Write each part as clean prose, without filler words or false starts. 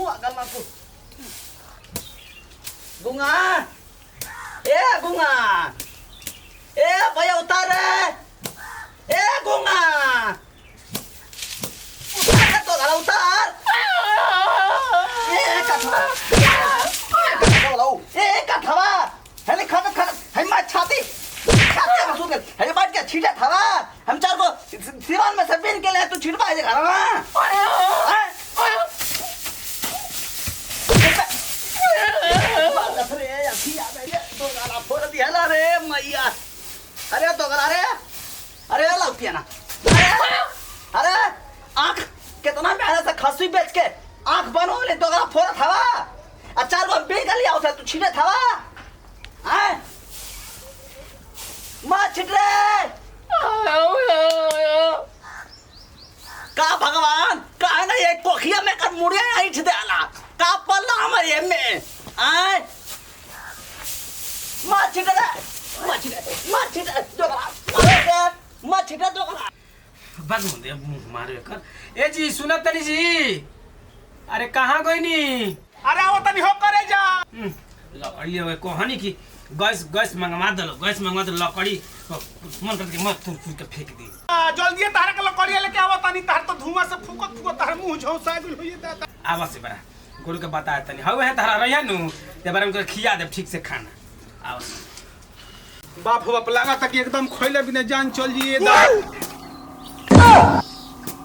मुंह अगल ना को गुंगा ए गुंगा ए भैया उतार रे ए गुंगा उतार तो गला उतार ए कथवा ए कथवा हेले खत खत है मैं छाती छाती मसूद है बैठ के छीटा थवा हम चार को सिवान में सब पीन के लिए तू छिड़वा है घर में अरे अभी आ गई तो गाला फोड़ दिया ला रे मैया अरे तो गला रे अरे लाओ पिया ना अरे आंख कितना मेहनत से खस्सी बेच के आंख बनो ले तो गला फोड़ थवा अचार को बेच के लिया उसे तू छिड़े थवा हैं मां छिटरे का भगवान का है ना ये कोखिया में कर मुड़िया आई छिदे आला का पल्ला हमारे में आए मां छिटरे दोगला बस मुंडे मारे कर ए जी सुना तनी जी अरे कहां गई नी अरे आओ तनी हो करे जा लकड़ी है कहानी की गैस मंगवा दलो गैस मंगवा दो लकड़ी मन करके मत तुर के फेंक दी जल्दी तार के लकड़ी लेके आओ तनी तार तो धुआं से फूको तार मुंह झौसा गेल होई दादा आवा से बड़ा गुरु के बता तनी हवे है तारा रहिया नु ते बारे में खिया दे ठीक से खाना आवा बाप हो बाप लगा तक एकदम खोइले बिना जान चल जिए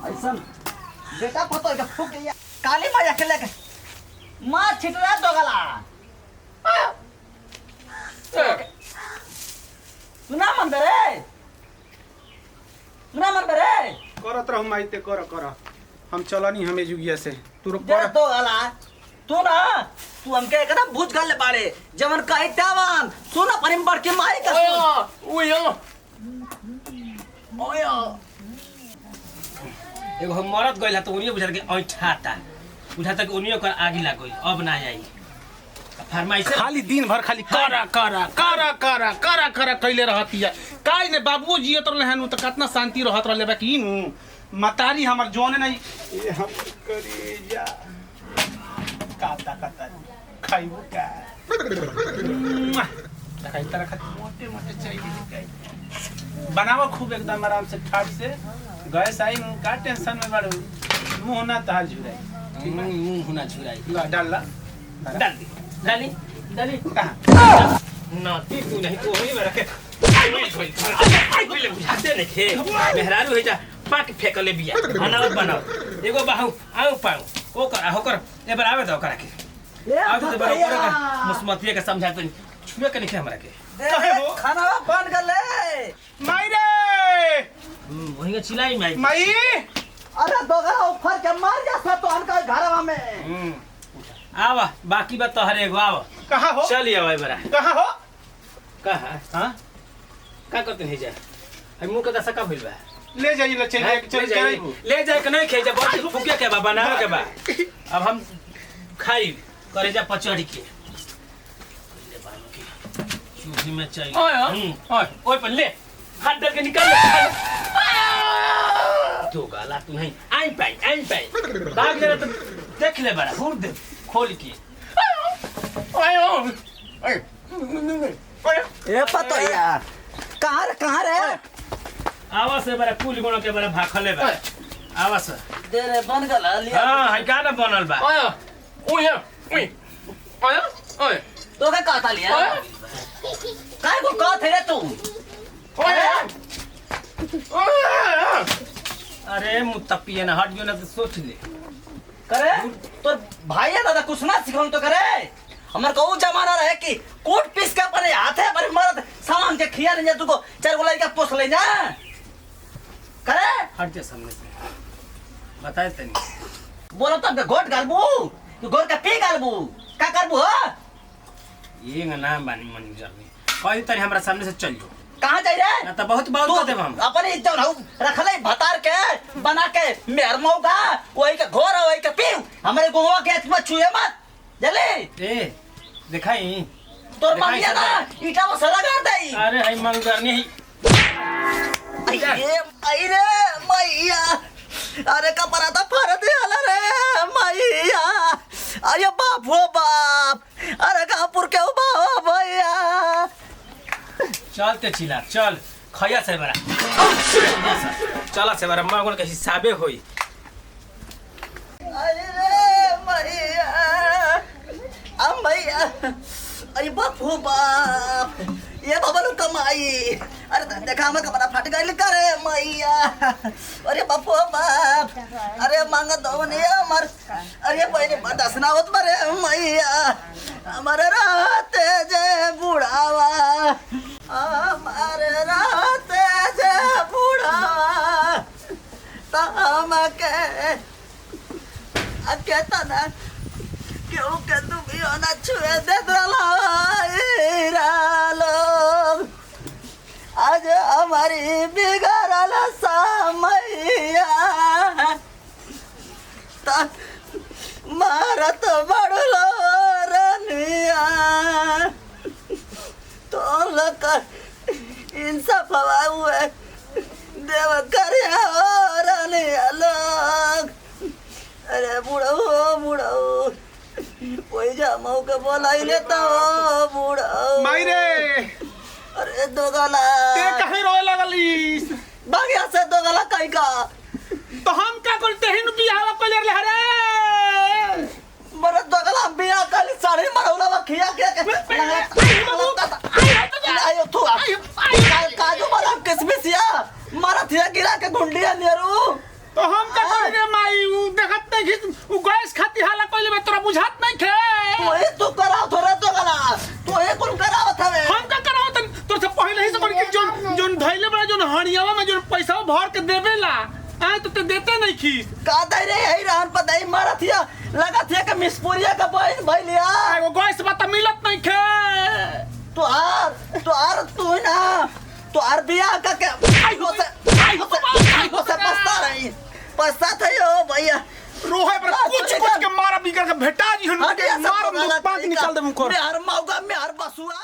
ऐसा बेटा पतो है फूक गया काली माया के लेके मां छिटरा दोगला सुना मंदर रे करत रहू माइते कर हम चलनी हमें जुगिया से तू रुक जरा दोगला तू ना तू हमके एकदम भूज गल बाड़े जवन कहि तावन सुना परिंबर के माई का ओयो एगो हम मरत गइला तो उनियो बुझा के ऐठाता बुझाता कि उनियो कर आगी लाग गई अब ना आई फरमाइश खाली दिन भर खाली करा कइले रहती है काई ने बाबू जियत रहले हनु त कितना शांति रहत रहले बाकी नु मतारी हमर जोने नहीं ए हम करे जा काता खाइबो का खाई तरह खाती मोटे चाहिए बनावा खूब एकदम आराम से ठाट से गैस आई का टेंशन में बाड़ू मुंह ना ताल झुराई मुंह होना छुराई डाल डाली ना ती तू नहीं तो वही मेरा के आई पहले बुझाते नहीं थे मेहरारू हो जा पाक फेंक ले बिया बनाओ एगो बाहु आऊ पाऊ ओ कर हो कर ए बार आवे दो करा के आ तो बड़ा का मुस्मतिया के समझा तो छुए के नहीं हमरा के कहे हो खाना बन गले माई रे वही का चिल्लाई माई अरे दोगला ऊपर के मार जा सा तो अनका घरवा में आवा बाकी बात तो हर एगो आवा कहां हो चलिए भाई बड़ा कहां हो कहां हां का करते नहीं जा हम मुंह के दशा का भइल बा ले जाइए चल ले जाए के नहीं खेजा बहुत फुके के बा बनावे के बा अब हम खाई करे जा पचड़ी के ले बानो के चूल्ही में चाहिए ओए पर ले हाथ डाल के निकाल तो गाला तू नहीं आई पाई भाग ले तो देख ले बड़ा हुर दे खोल के ए पतो यार कहां रे आवा से बड़ा कुल गुण के बड़ा भाखले बा आवा से दे रे बन गल लिया हां है का ना बनल बा ओए तो का कहता लिया काय को कहत रे तू अरे मुतपिए ना हट गयो ना तो सोच ले करे तो भाई दादा कुछ ना सिखाऊं तो करे हमर कहू जमाना रहे कि कोट पीस के पर हाथ है पर मर्द सामान के खिया नहीं जा तू को चार गोलाई का पोस ले जा करे हट जा सामने से बताए तनी बोलो तो गोट गालबू तू गोट का पी गालबू का करबू हो ये नाम बानी मन जरनी कहि तनी हमरा सामने से चल जो कहां जाई रे ना तो बहुत कर देब हम अपने इज्जत रहू रखले भतार के बना के मेहर मौगा वही के घोर वही के पीऊ हमरे गोवा के मत छुए मत जले ए दिखाई तोर मांगिया ना ईटा वो सदा कर दई अरे हई मंगरनी आई रे मैया अरे कपड़ा तो फर दे हला रे मैया मत चिल्ला चल खैया से बरा चला से बरा मांगन के हिसाबे होई अरे मैया मैया अरे बापू बाप ये बाबा कमाई अरे देखा मैं कपड़ा फट गई करे मैया अरे बापू बाप अरे मांग दो नहीं अमर अरे पहले बदस ना होत मरे मैया हमारे रात जे बुढ़ावा हमारे रात जे बुढ़ावा ताम के तना क्यों के तुम ना छुए दे लोग आज हमारी बिगड़ल समैया मारत बड़लो रनिया तो लक इंसाफ हुए देव करिया रनिया लोग अरे बुढ़ो कोई जामो के बोलाई लेता हो बुढ़ो मायरे अरे दो गला ते कहीं रोए लगली बागिया से दो गला कहीं का तो हम क्या करते हैं बियाह को ले रे मरे दो गला बिया कल साड़ी मरौला बखिया के आयो तू काजू बादाम किसमिस या मारा थिया गिरा के गुंडिया नेरू तो हम क्या करेंगे माई देखत नहीं उ गैस खाती हाला कोई में तोरा बुझात नहीं खे ओए तू कराओ थोड़ा तो गला तो ए कुल करावत हवे हम का कराओ तो से पहले ही से कर के जोन धइले बड़ा जोन हणियावा में जोन पैसा भर के देवेला आ तो ते देते नहीं खीस का दई रे यही रहन पताई मारा थिया लगा थिया के मिसपुरिया का बहन भइलिया एगो गैस बता मिलत नहीं खे तू ना तो आर बिया का के आइगो से पछता थे हो भैया रोहे पर कुछ के मारा बिगड़ के भेटा जी हन मार मार पांच निकाल दे मुखर मैं हर मौका में हर बसुआ